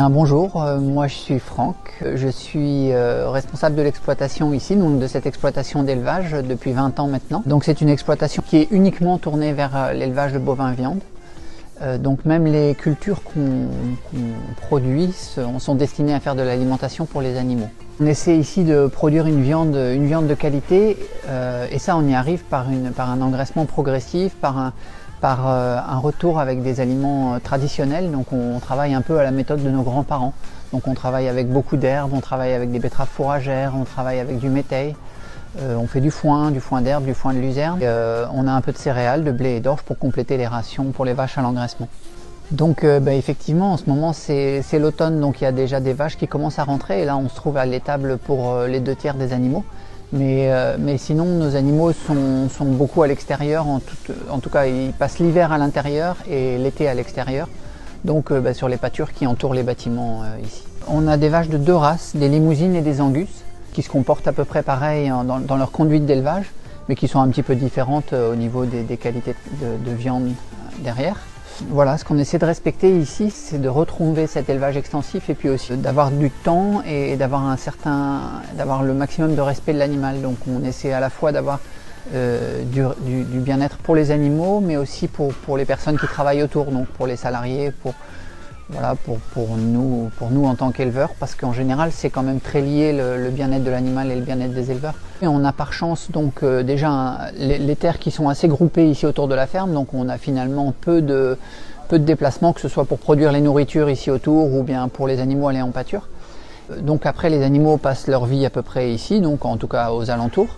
Bonjour, moi je suis Franck, je suis responsable de l'exploitation ici, donc de cette exploitation d'élevage depuis 20 ans maintenant. Donc c'est une exploitation qui est uniquement tournée vers l'élevage de bovins viande. Donc même les cultures qu'on produit sont destinées à faire de l'alimentation pour les animaux. On essaie ici de produire une viande de qualité et ça on y arrive par un engraissement progressif, par un retour avec des aliments traditionnels. Donc on travaille un peu à la méthode de nos grands-parents. Donc on travaille avec beaucoup d'herbes, on travaille avec des betteraves fourragères, on travaille avec du métail. On fait du foin d'herbe, du foin de luzerne. On a un peu de céréales, de blé et d'orge pour compléter les rations pour les vaches à l'engraissement. Donc effectivement en ce moment c'est l'automne, donc il y a déjà des vaches qui commencent à rentrer et là on se trouve à l'étable pour les 2/3 des animaux. Mais sinon nos animaux sont beaucoup à l'extérieur, en tout cas ils passent l'hiver à l'intérieur et l'été à l'extérieur, donc sur les pâtures qui entourent les bâtiments ici. On a des vaches de 2 races, des limousines et des angus, qui se comportent à peu près pareil dans leur conduite d'élevage, mais qui sont un petit peu différentes au niveau des qualités de viande derrière. Voilà, ce qu'on essaie de respecter ici, c'est de retrouver cet élevage extensif et puis aussi d'avoir du temps et d'avoir le maximum de respect de l'animal. Donc on essaie à la fois d'avoir du bien-être pour les animaux, mais aussi pour les personnes qui travaillent autour, donc pour les salariés, pour nous en tant qu'éleveurs, parce qu'en général c'est quand même très lié le bien-être de l'animal et le bien-être des éleveurs. Et on a par chance donc déjà les terres qui sont assez groupées ici autour de la ferme, donc on a finalement peu de déplacements, que ce soit pour produire les nourritures ici autour ou bien pour les animaux aller en pâture. Donc après les animaux passent leur vie à peu près ici, donc en tout cas aux alentours.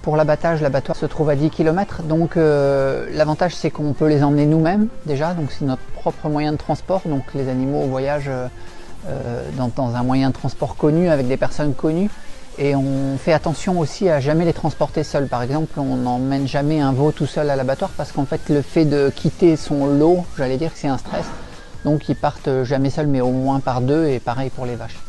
Pour l'abattage, l'abattoir se trouve à 10 km, donc l'avantage c'est qu'on peut les emmener nous-mêmes déjà, donc c'est notre propre moyen de transport, donc les animaux voyagent dans un moyen de transport connu avec des personnes connues, et on fait attention aussi à jamais les transporter seuls. Par exemple, on n'emmène jamais un veau tout seul à l'abattoir parce qu'en fait le fait de quitter son lot, j'allais dire que c'est un stress, donc ils partent jamais seuls mais au moins par 2, et pareil pour les vaches.